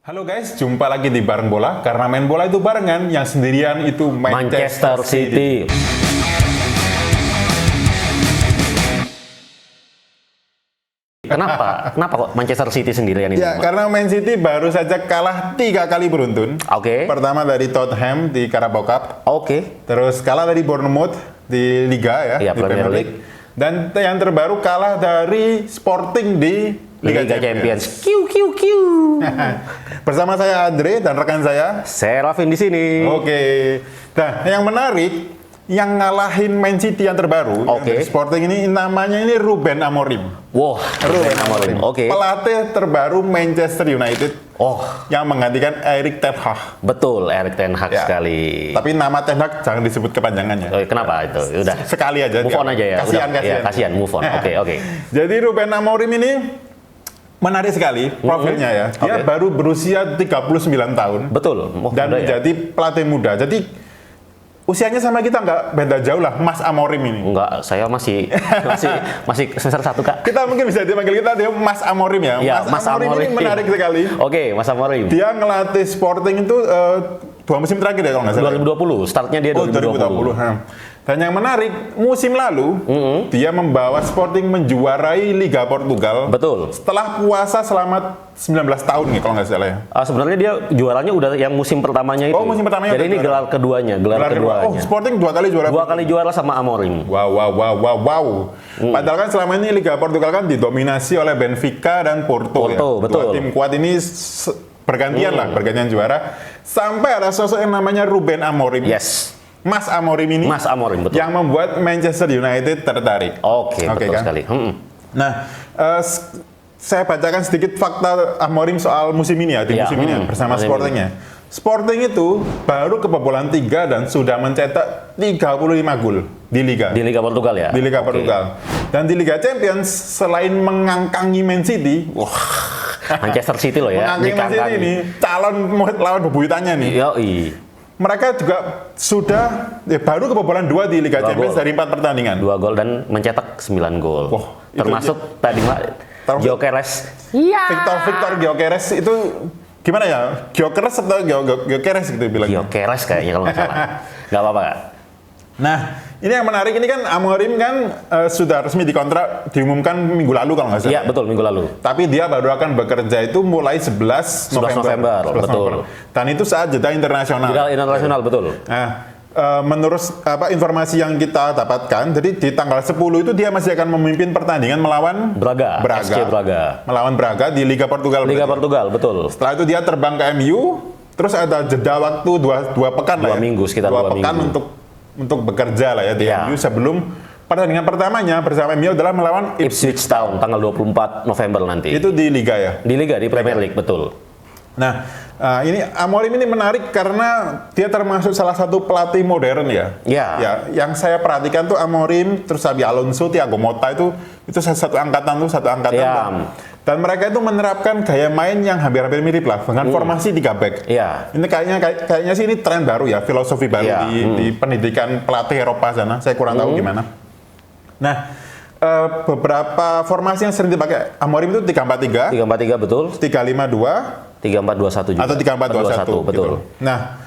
Halo guys, jumpa lagi di Bareng Bola. Karena main bola itu barengan, yang sendirian itu Manchester City. Kenapa? Kenapa kok Manchester City sendirian ini? Ya, karena Man City baru saja kalah 3 kali beruntun. Oke. Pertama dari Tottenham di Carabao Cup. Oke. Terus kalah dari Bournemouth di Liga ya, Iya, di Premier League. Dan yang terbaru kalah dari Sporting di Liga Champions. Kiu kiu kiu. Bersama saya Andre dan rekan saya. Saya Rafin di sini. Oke. Nah, yang menarik, yang ngalahin Man City yang terbaru, yang Oke. dari Sporting ini namanya ini Ruben Amorim. Wah, Ruben Amorim. Oke. Pelatih terbaru Manchester United Oh, yang menggantikan Erik ten Hag. betul, Erik ten Hag Ya. sekali. Tapi nama ten Hag jangan disebut kepanjangannya. Oh, kenapa itu? Udah. Sekali aja. Move on aja ya. Kasihan, Udah. kasihan. Ya, kasihan, move on. Oke, oke. Jadi Ruben Amorim ini menarik sekali profilnya ya. Dia Oke. baru berusia 39 tahun Betul. Oh, dan udah ya? menjadi pelatih muda. Jadi usianya sama kita nggak beda jauh lah, Mas Amorim ini. Enggak, saya masih semester 1, Kak. Kita mungkin bisa dipanggil kita dia Mas Amorim ya. Ya, Mas Amorim ini menarik sekali. Oke, Mas Amorim. Dia ngelatih Sporting itu 2 musim terakhir ya kalau nggak salah. 2020, startnya dia 2020. 2020. Dan yang menarik, musim lalu dia membawa Sporting menjuarai Liga Portugal. Betul. Setelah puasa selama 19 tahun nih kalau nggak salah ya. Sebenarnya dia juaranya udah yang musim pertamanya itu. Oh, musim pertamanya Jadi udah ini juara. gelar keduanya, gelar Gelar kedua. keduanya. Oh, Sporting 2 kali juara. 2 kali juara sama Amorim. Wow. Padahal kan selama ini Liga Portugal kan didominasi oleh Benfica dan Porto, Porto, ya. betul. 2 tim kuat ini bergantian juara. Sampai ada sosok yang namanya Ruben Amorim. Yes. Mas Amorim ini Mas Amorim, betul. yang membuat Manchester United tertarik. Oke, betul kan? sekali. Nah, saya bacakan sedikit fakta Amorim soal musim ini ya, di Iya, musim ini ya, bersama musim Sportingnya. Sporting itu baru kebobolan 3 dan sudah mencetak 35 gol di Liga. Di Liga Portugal ya? Di Liga Oke. Portugal. Dan di Liga Champions, selain mengangkangi Man City, Manchester City loh ya. mengangkangi Man City ini, calon lawan bebuyutannya nih. Yoi. Mereka juga sudah baru kebobolan 2 di Liga 2 Champions gol. dari 4 pertandingan. 2 gol dan mencetak 9 gol. Wah, itu Termasuk tadi Termasuk- Gyökeres. Victor Gyökeres itu gimana ya? Gyökeres atau Gyökeres gitu bilangnya. Gyökeres kayaknya kalau nggak salah. Nggak apa-apa, Kak. Nah, ini yang menarik ini kan Amorim kan sudah resmi dikontrak diumumkan minggu lalu kalau nggak salah. Iya, betul, minggu lalu. Tapi dia baru akan bekerja itu mulai 11 November, 11 betul. Dan itu saat jeda internasional. Liga internasional, betul. Nah, menurut informasi yang kita dapatkan, jadi di tanggal 10 itu dia masih akan memimpin pertandingan melawan Braga, SC Braga. Melawan Braga di Liga Portugal. Liga berarti. Portugal, betul. Setelah itu dia terbang ke MU, terus ada jeda waktu dua pekan lah 2 ya. minggu, sekitar 2 2 pekan minggu. untuk bekerja lah ya di Iya. MU sebelum pertandingan pertamanya bersama MU adalah melawan Ipswich Town tanggal 24 November nanti. itu di Liga ya. Di Liga, di Premier League, betul. Nah, ini Amorim ini menarik karena dia termasuk salah satu pelatih modern ya. Ya. Ya, yang saya perhatikan tuh Amorim, terus Xabi Alonso, Thiago Motta itu satu angkatan. Ya. Dan mereka itu menerapkan gaya main yang hampir-hampir mirip lah dengan formasi 3 back. Iya. Ini kayaknya sih ini tren baru ya, filosofi baru Ya. di pendidikan pelatih Eropa sana. Saya kurang tahu gimana. Nah, beberapa formasi yang sering dipakai Amorim itu 3-4-3, 3-4-3 betul. 3-5-2, 3-4-2-1 juga. atau 3-4-2-1 betul. gitu. Nah,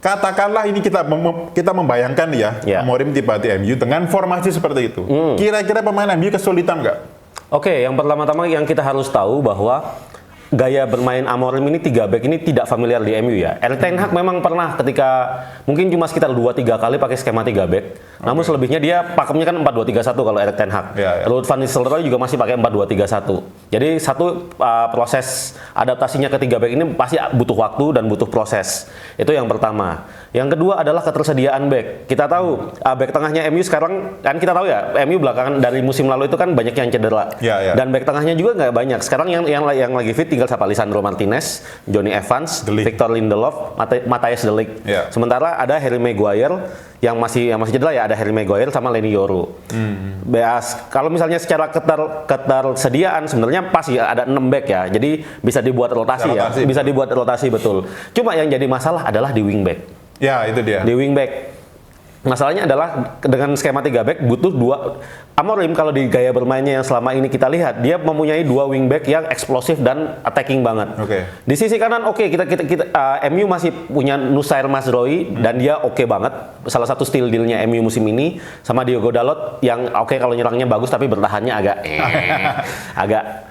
katakanlah ini kita membayangkan ya, Ya. Amorim tiba di MU dengan formasi seperti itu. Kira-kira pemain MU kesulitan nggak? Oke, yang pertama-tama yang kita harus tahu bahwa gaya bermain Amorim ini 3 back ini tidak familiar di MU ya. Erik ten Hag memang pernah ketika mungkin cuma sekitar 2-3 kali pakai skema 3 back. Namun selebihnya dia pakemnya kan 4-2-3-1 kalau Erik ten Hag. Ya, ya. Ruud van Nistelrooy juga masih pakai 4-2-3-1. Jadi proses adaptasinya ke 3 back ini pasti butuh waktu dan butuh proses. Itu yang pertama. Yang kedua adalah ketersediaan back. Kita tahu back tengahnya MU sekarang kan kita tahu ya, MU belakangan dari musim lalu itu kan banyak yang cedera. Ya, ya. Dan back tengahnya juga nggak banyak. Sekarang yang lagi fit tinggal siapa? Lisandro Martinez, Johnny Evans, De Ligt. Victor Lindelof, Matthias De Ligt. Ya. Sementara ada Harry Maguire yang masih cedera ya, ada Harry Maguire sama Leny Yoro. Kalau misalnya secara ketersediaan sebenarnya pasti ada 6 back ya. Jadi bisa dibuat rotasi ya. Rotasi. Bisa dibuat rotasi betul. Cuma yang jadi masalah adalah di wing back. Ya, itu dia. Di wing back Masalahnya adalah dengan skema 3 back butuh dua. Amorim kalau di gaya bermainnya yang selama ini kita lihat, dia mempunyai dua wingback yang eksplosif dan attacking banget. Oke. Di sisi kanan kita MU masih punya Nusair Mazraoui dan dia oke banget. Salah satu steal deal-nya MU musim ini sama Diogo Dalot yang oke kalau nyerangnya bagus tapi bertahannya agak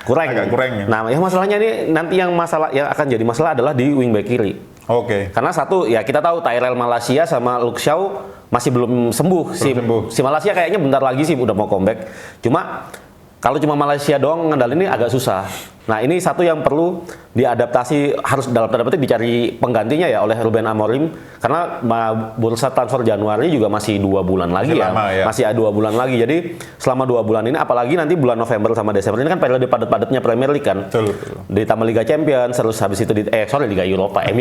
kurang. Agak kurang ya. Nah, yang masalahnya ini nanti yang akan jadi masalah adalah di wingback kiri. Oke. Karena satu ya kita tahu Tyrell Malacia sama Luke Shaw masih belum sembuh. Si Malaysia kayaknya bentar lagi sih udah mau comeback. Cuma kalau cuma Malaysia doang ngendalin ini agak susah. Nah, ini satu yang perlu diadaptasi, harus dalam tanda petik dicari penggantinya ya oleh Ruben Amorim, karena bursa transfer Januari juga masih 2 bulan lagi ya. Masih 2 bulan lagi. Jadi selama 2 bulan ini, apalagi nanti bulan November sama Desember ini kan periode padat-padatnya Premier League kan. Betul. Ditambah Liga Champions, terus habis itu Liga Eropa. MU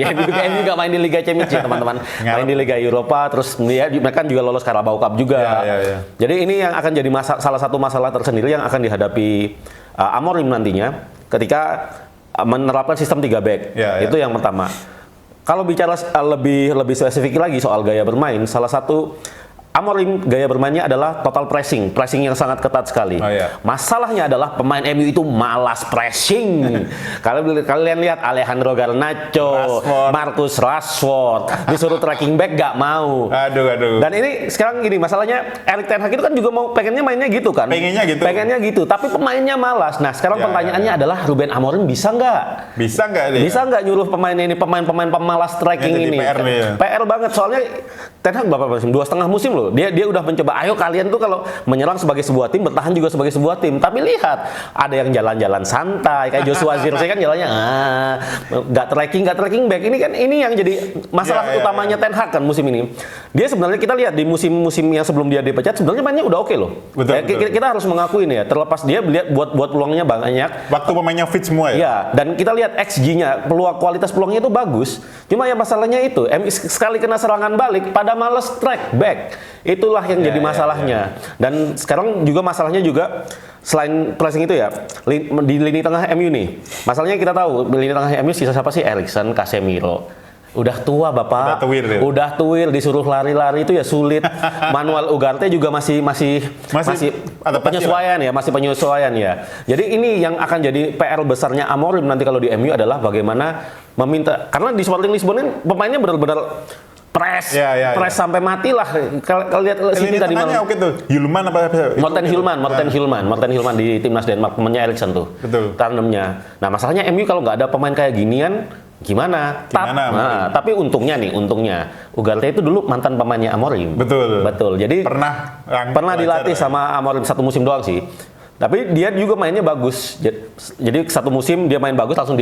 nggak main di Liga Champions ya teman-teman. Main di Liga Eropa, terus mereka juga lolos Carabao Cup juga. Ya. Jadi ini yang akan jadi salah satu masalah tersendiri yang akan dihadapi Amorim nantinya ketika menerapkan sistem 3 back. Itu yang pertama. Kalau bicara lebih spesifik lagi soal gaya bermain, salah satu Amorim gaya bermainnya adalah total pressing yang sangat ketat sekali. Masalahnya adalah pemain MU itu malas pressing. Kalian lihat Alejandro Garnacho, Marcus Rashford, disuruh tracking back gak mau. Aduh. Dan ini sekarang gini, masalahnya Erik ten Hag itu kan juga pengennya mainnya gitu kan. Pengennya gitu, tapi pemainnya malas. Nah, sekarang pertanyaannya adalah Ruben Amorim bisa nggak? Bisa nggak nyuruh pemain pemalas tracking ini? PR banget, soalnya Ten Hag berapa musim? 2,5 musim loh. Dia udah mencoba, ayo kalian tuh kalau menyerang sebagai sebuah tim, bertahan juga sebagai sebuah tim. Tapi lihat, ada yang jalan-jalan santai kayak Joshua Zirkzee kan jalannya nggak tracking back. Ini yang jadi masalah utamanya Ten Hag kan musim ini. Dia sebenarnya kita lihat di musim-musim yang sebelum dia dipecat sebenarnya mainnya udah oke loh. Betul. Kita harus mengakui ini ya. Terlepas dia buat peluangnya banyak. Waktu pemainnya fit semua ya. Iya, dan kita lihat XG-nya, kualitas peluangnya itu bagus. Cuma yang masalahnya itu, sekali kena serangan balik pada males track back. Itulah yang jadi masalahnya. Dan sekarang juga masalahnya juga selain pressing itu ya, di lini tengah MU nih. Masalahnya kita tahu di lini tengah MU sisa siapa sih? Eriksen, Casemiro. Udah tua Bapak. Udah tuir disuruh lari-lari itu ya sulit. Manuel Ugarte juga masih penyesuaian ya, masih penyesuaian ya. Jadi ini yang akan jadi PR besarnya Amorim nanti kalau di MU adalah bagaimana meminta, karena di Sporting Lisbon ini pemainnya benar-benar press sampai mati lah. Kalau lihat sini tadi malam. Oke tuh. Morten Hilman di timnas Denmark, temannya Eriksen tuh. Betul. Tandemnya. Nah, masalahnya MU kalau nggak ada pemain kayak ginian gimana? Tapi untungnya Ugarte itu dulu mantan pemainnya Amorim. Betul. Jadi pernah dilatih sama Amorim 1 musim doang sih. Tapi dia juga mainnya bagus. Jadi 1 musim dia main bagus langsung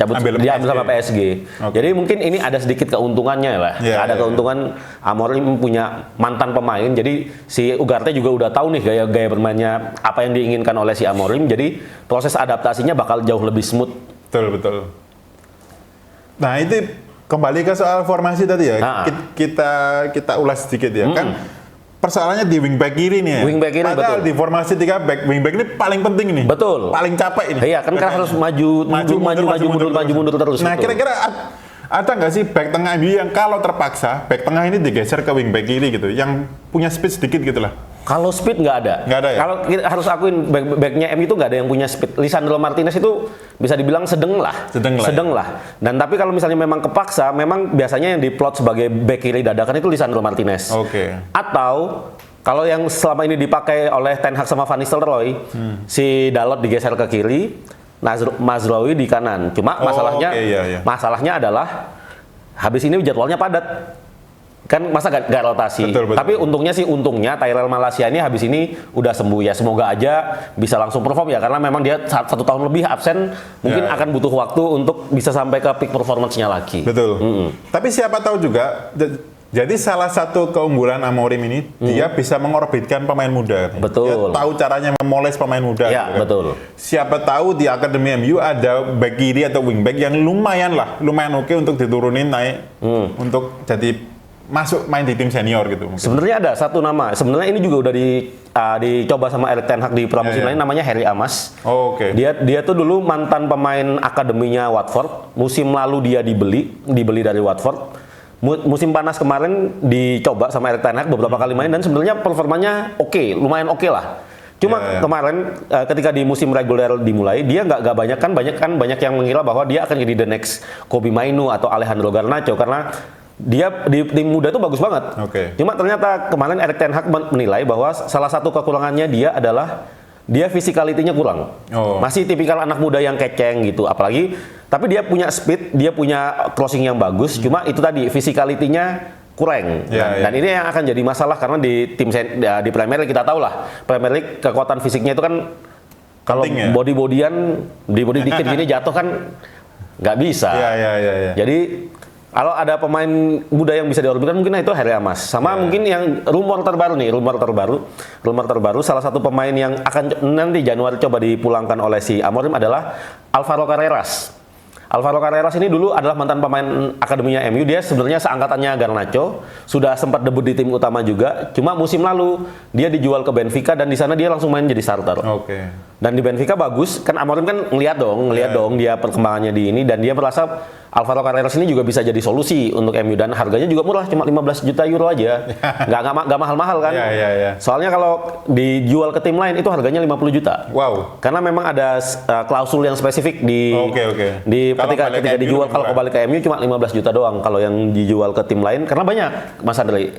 diambil sama PSG. Jadi mungkin ini ada sedikit keuntungannya lah. Ada keuntungan Amorim punya mantan pemain. Jadi si Ugarte juga udah tahu nih gaya bermainnya apa yang diinginkan oleh si Amorim. Jadi proses adaptasinya bakal jauh lebih smooth. Betul. Nah, itu kembali ke soal formasi tadi ya. Kita ulas sedikit ya. Kan persoalannya di wingback kiri nih ya. Wingback kiri, padahal di formasi 3 back, wingback ini paling penting ini. Betul. Paling capek ini. Iya, kan harus maju mundur terus. Nah, kira-kira ada nggak sih back tengah MU yang kalau terpaksa back tengah ini digeser ke wingback kiri gitu, yang punya speed sedikit gitu lah? Kalau speed nggak ada. Ya? Kalau kita harus akuin backnya MU itu nggak ada yang punya speed. Lisandro Martinez itu bisa dibilang sedeng lah. Dan tapi kalau misalnya memang kepaksa, memang biasanya yang diplot sebagai back kiri dadakan itu Lisandro Martinez. Atau kalau yang selama ini dipakai oleh Ten Hag sama Van Nistelrooy, si Dalot digeser ke kiri, Mazraoui di kanan. Cuma masalahnya adalah habis ini jadwalnya padat. Kan masa gak rotasi. Betul. Tapi untungnya Tyrell Malacia ini habis ini udah sembuh ya. Semoga aja bisa langsung perform ya, karena memang dia 1 tahun lebih absen, mungkin akan butuh waktu untuk bisa sampai ke peak performance-nya lagi. Betul. Tapi siapa tahu juga, jadi salah satu keunggulan Amorim ini dia bisa mengorbitkan pemain muda. Betul. Dia tahu caranya memoles pemain muda. Ya, gitu. Betul. Siapa tahu di akademi MU ada back kiri atau wingback yang lumayan oke untuk diturunin naik untuk jadi masuk main di tim senior gitu. Sebenarnya ada satu nama. Sebenarnya ini juga udah dicoba sama Erik ten Hag di pramusim lain, namanya Harry Amas. Dia tuh dulu mantan pemain akademinya Watford. Musim lalu dia dibeli dari Watford. musim panas kemarin dicoba sama Erik ten Hag beberapa kali main dan sebenarnya performanya lumayan oke lah. Cuma kemarin ketika di musim reguler dimulai dia nggak banyak yang mengira bahwa dia akan jadi the next Kobbie Mainoo atau Alejandro Garnacho karena dia di tim muda itu bagus banget. Cuma ternyata kemarin Erik ten Hag menilai bahwa salah satu kekurangannya dia adalah dia physicality-nya kurang. Masih tipikal anak muda yang keceng gitu. Apalagi tapi dia punya speed, dia punya crossing yang bagus. Cuma itu tadi physicality-nya kurang. Dan ini yang akan jadi masalah karena di di Premier League kita tahu lah. Premier League kekuatan fisiknya itu kan kalau body-bodyan di body dikit gini jatuh kan nggak bisa. Jadi kalau ada pemain muda yang bisa diorbitkan mungkin itu Harry Amas. Sama mungkin yang rumor terbaru salah satu pemain yang akan nanti Januari coba dipulangkan oleh si Amorim adalah Alvaro Carreras. Alvaro Carreras ini dulu adalah mantan pemain akademinya MU. Dia sebenarnya seangkatannya Garnacho, sudah sempat debut di tim utama juga. Cuma musim lalu dia dijual ke Benfica dan di sana dia langsung main jadi starter. Dan di Benfica bagus, kan Amorim kan ngeliat dong dia perkembangannya di ini dan dia merasa Alvaro Carreras ini juga bisa jadi solusi untuk MU dan harganya juga murah, cuma 15 juta euro aja. Nggak mahal-mahal kan? Soalnya kalau dijual ke tim lain itu harganya 50 juta. Karena memang ada klausul yang spesifik di ketika dijual kalau kembali ke MU cuma 15 juta doang kalau yang dijual ke tim lain karena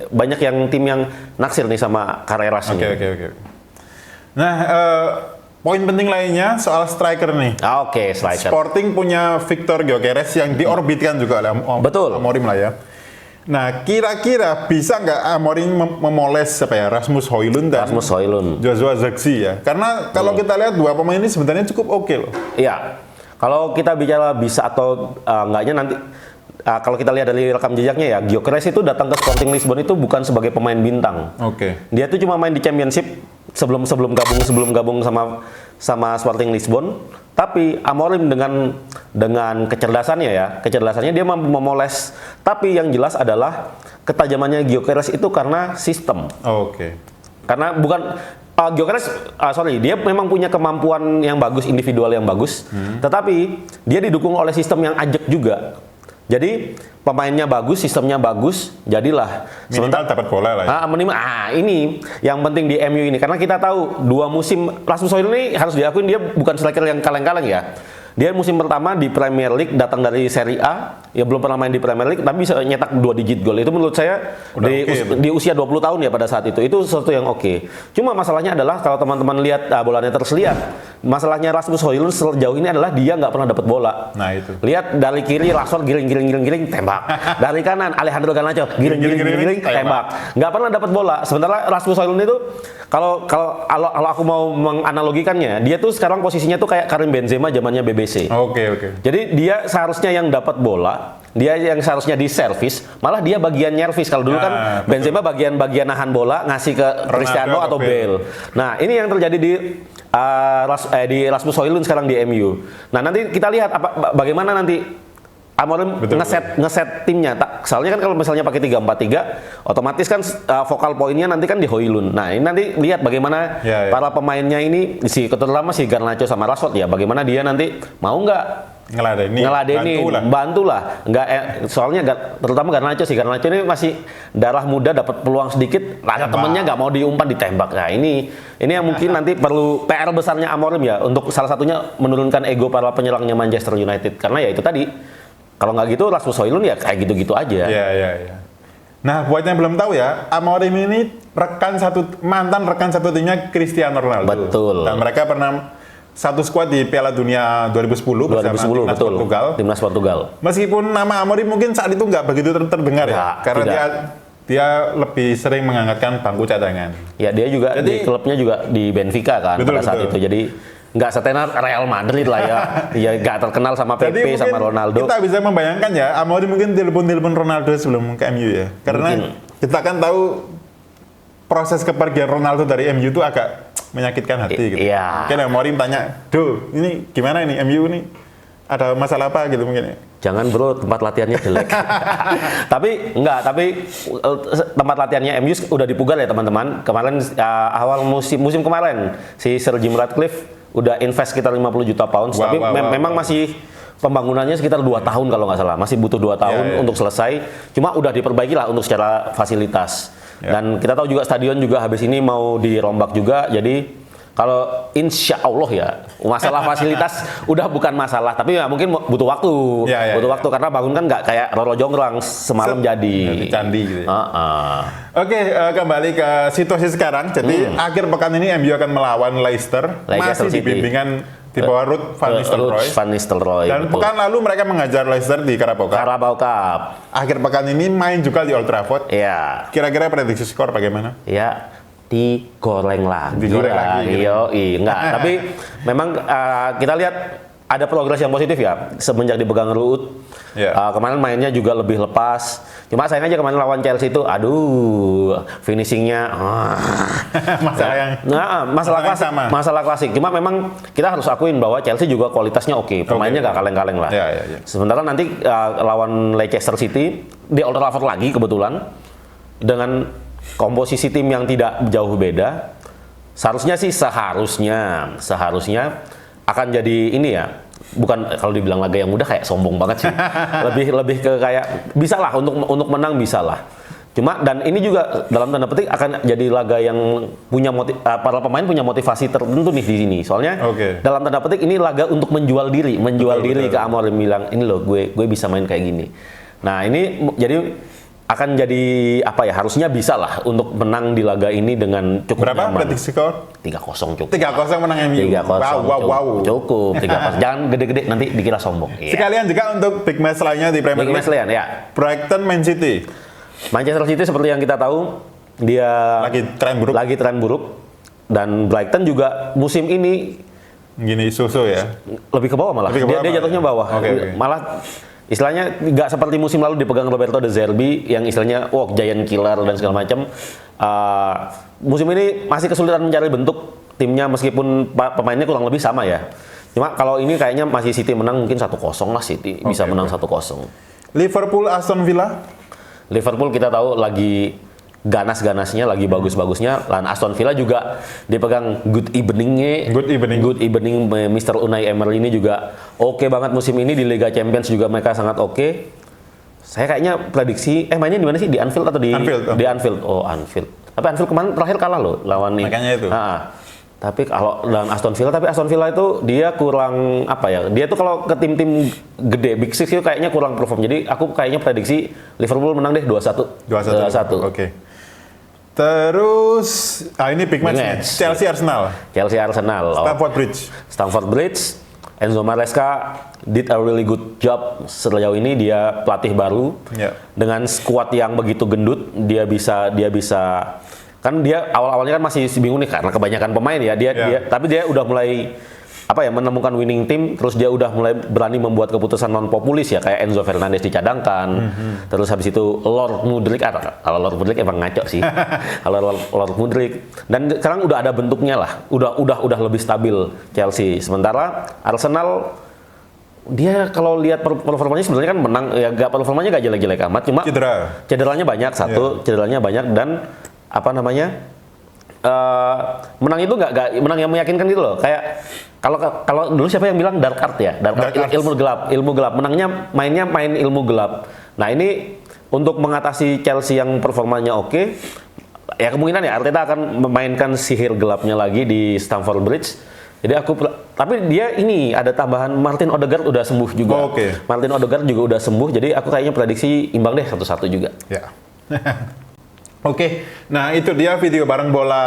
banyak yang tim yang naksir nih sama Carreras ini. Nah, poin penting lainnya soal striker nih. Striker. Sporting punya Victor Gyökeres yang diorbitkan juga oleh Amorim lah ya. Nah, kira-kira bisa nggak Amorim memoles Rasmus Højlund dan Joshua Zirkzee ya? Karena kalau kita lihat dua pemain ini sebenarnya cukup oke loh. Iya. Kalau kita bicara bisa atau enggaknya nanti kalau kita lihat dari rekam jejaknya ya, Gyökeres itu datang ke Sporting Lisbon itu bukan sebagai pemain bintang. Dia tuh cuma main di Championship sebelum gabung sama Sporting Lisbon. Tapi Amorim dengan kecerdasannya dia mampu memoles. Tapi yang jelas adalah ketajamannya Gyökeres itu karena sistem. Karena bukan Gyökeres, dia memang punya kemampuan yang bagus, individual yang bagus. Tetapi dia didukung oleh sistem yang ajak juga. Jadi pemainnya bagus, sistemnya bagus, jadilah minimal dapat bola lah ya. Ini yang penting di MU ini karena kita tahu 2 musim Rasmus Højlund ini harus diakuin dia bukan striker yang kaleng-kaleng ya. Dia musim pertama di Premier League datang dari Serie A, ya belum pernah main di Premier League tapi bisa nyetak 2 digit gol. Itu menurut saya di usia 20 tahun ya pada saat itu sesuatu yang oke. Cuma masalahnya adalah kalau teman-teman lihat bolanya terlihat, masalahnya Rasmus Højlund sejauh ini adalah dia nggak pernah dapat bola. Nah itu. Lihat dari kiri Rashford giring tembak. Dari kanan Alejandro Garnacho giring tembak. Nggak pernah dapat bola. Sementara Rasmus Højlund itu kalau aku mau menganalogikannya, dia tuh sekarang posisinya tuh kayak Karim Benzema zamannya BBC. Jadi dia seharusnya yang dapat bola, dia yang seharusnya di servis, malah dia bagian nyervis. Kalau dulu kan Benzema bagian nahan bola, ngasih ke Cristiano atau Bale. Nah, ini yang terjadi di Rasmus Højlund sekarang di MU. Nah, nanti kita lihat bagaimana nanti Amorim ngeset timnya. Soalnya kan kalau misalnya pakai 3-4-3, otomatis kan vokal poinnya nanti kan di Højlund. Nah, ini nanti lihat bagaimana para pemainnya ini, terutama si Garnacho sama Rashford ya, bagaimana dia nanti mau nggak ngeladeni, bantulah. Soalnya terutama Garnacho ini masih darah muda, dapat peluang sedikit, temennya nggak mau diumpan ditembak. Nah, ini yang mungkin nanti perlu PR besarnya Amorim ya, untuk salah satunya menurunkan ego para penyerangnya Manchester United. Karena ya itu tadi, kalau nggak gitu Rasmus Højlund ya kayak gitu-gitu aja. Nah, buat yang belum tahu ya, Amorim ini mantan rekan satu timnya Cristiano Ronaldo. Betul. Dan mereka pernah satu skuad di Piala Dunia 2010 bersama timnas Portugal. Timnas Portugal. Meskipun nama Amorim mungkin saat itu nggak begitu terdengar ya, karena dia lebih sering mengangkatkan bangku cadangan. Ya, dia juga di klubnya juga di Benfica kan pada saat itu. Jadi nggak setenar Real Madrid lah ya. Ya nggak terkenal sama Pepe sama Ronaldo. Kita bisa membayangkan ya, Amorim mungkin telepon Ronaldo sebelum ke MU ya. Karena kita kan tahu proses kepergian Ronaldo dari MU itu agak menyakitkan hati gitu. Mungkin Amorim tanya, ini gimana ini MU ini? Ada masalah apa gitu mungkin ya? Jangan bro, tempat latihannya jelek. tapi tempat latihannya MU udah dipugar ya teman-teman. Kemarin awal musim kemarin si Sir Jim Ratcliffe udah invest sekitar 50 juta pounds, memang masih pembangunannya sekitar 2 tahun kalau nggak salah, masih butuh 2 tahun untuk selesai. Cuma udah diperbaiki lah untuk secara fasilitas. Dan kita tahu juga stadion juga habis ini mau dirombak juga, jadi kalau insya Allah ya masalah fasilitas udah bukan masalah, tapi ya mungkin butuh waktu, butuh waktu karena bangun kan nggak kayak Roro Jonggrang semalam jadi candi gitu. Oke, kembali ke situasi sekarang. Jadi akhir pekan ini MU akan melawan Leicester, masih di bimbingan di bawah Ruud van Nistelrooy. Dan pekan lalu mereka mengajar Leicester di Carabao Cup. Akhir pekan ini main juga di Old Trafford. Iya. Kira-kira prediksi skor bagaimana? Ya, digoreng lagi. Enggak. Tapi memang kita lihat ada progres yang positif ya semenjak dipegang Ruud. Kemarin mainnya juga lebih lepas. Cuma sayang aja kemarin lawan Chelsea itu, finishingnya masalah klasik. Cuma memang kita harus akuin bahwa Chelsea juga kualitasnya oke. Pemainnya nggak kaleng-kaleng lah. Sementara nanti lawan Leicester City di Old Trafford lagi kebetulan dengan komposisi tim yang tidak jauh beda, seharusnya akan jadi ini ya. Bukan kalau dibilang laga yang mudah kayak sombong banget sih. lebih ke kayak bisa lah untuk menang bisa lah. Cuma dan ini juga dalam tanda petik akan jadi laga yang punya para pemain punya motivasi tertentu nih di sini. Soalnya dalam tanda petik ini laga untuk menjual diri ke Amorim, bilang ini loh gue bisa main kayak gini. Nah, ini jadi akan jadi apa ya, harusnya bisa lah untuk menang di laga ini dengan cukup berapa nyaman. prediksi skor? 3-0 cukup. 3-0 menang MU. 3-0 cukup. 3-0. Jangan gede-gede nanti dikira sombong. Sekalian juga untuk big match lainnya di Premier League. Brighton Man City. Manchester City seperti yang kita tahu dia lagi tren buruk dan Brighton juga musim ini gini susu ya. Lebih ke bawah malah. Dia jatuhnya bawah. Malah istilahnya nggak seperti musim lalu dipegang Roberto De Zerbi yang istilahnya giant killer dan segala macam. Musim ini masih kesulitan mencari bentuk timnya meskipun pemainnya kurang lebih sama ya. Cuma kalau ini kayaknya masih City menang mungkin 1-0 lah, City bisa menang 1-0. Liverpool Aston Villa. Liverpool kita tahu lagi ganas-ganasnya, lagi bagus-bagusnya. Dan Aston Villa juga dipegang good evening Mr. Unai Emery ini juga oke banget musim ini di Liga Champions juga mereka sangat oke. Saya kayaknya prediksi mainnya di mana sih, di Anfield atau di Anfield? Oh, Anfield. Tapi Anfield kemarin terakhir kalah loh lawan nih. Makanya itu. Tapi kalau dalam Aston Villa itu dia kurang apa ya? Dia tuh kalau ke tim-tim gede Big Six itu kayaknya kurang perform. Jadi aku kayaknya prediksi Liverpool menang deh 2-1. 2-1. Oke. Terus, ini big match. Chelsea Arsenal. Stamford Bridge. Enzo Maresca did a really good job sejauh ini, dia pelatih baru. Dengan skuad yang begitu gendut, dia bisa kan dia awal-awalnya kan masih bingung nih karena kebanyakan pemain ya. Tapi dia udah mulai menemukan winning team, terus dia udah mulai berani membuat keputusan non populis ya, kayak Enzo Fernandez dicadangkan. Terus habis itu Lord Mudryk, kalau Lord Mudryk emang ngaco sih. Kalau Lord Mudryk, dan sekarang udah ada bentuknya lah, udah lebih stabil Chelsea. Sementara Arsenal dia kalau lihat performanya sebenarnya kan menang ya, performanya gak jelek-jelek amat, cuma cederanya banyak cederanya banyak dan menang itu nggak menang yang meyakinkan gitu loh. Kayak kalau dulu siapa yang bilang dark art ya, ilmu gelap. Mainnya main ilmu gelap. Nah, ini untuk mengatasi Chelsea yang performanya oke, ya kemungkinan ya Arteta akan memainkan sihir gelapnya lagi di Stamford Bridge. Jadi tapi dia ini ada tambahan, Martin Odegaard udah sembuh juga. Martin Odegaard juga udah sembuh, jadi aku kayaknya prediksi imbang deh 1-1 juga. Ya. Nah itu dia video bareng bola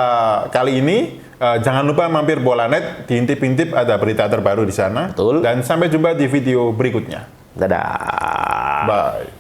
kali ini. Jangan lupa mampir Bolanet, diintip-intip ada berita terbaru di sana. Betul. Dan sampai jumpa di video berikutnya. Dadah. Bye.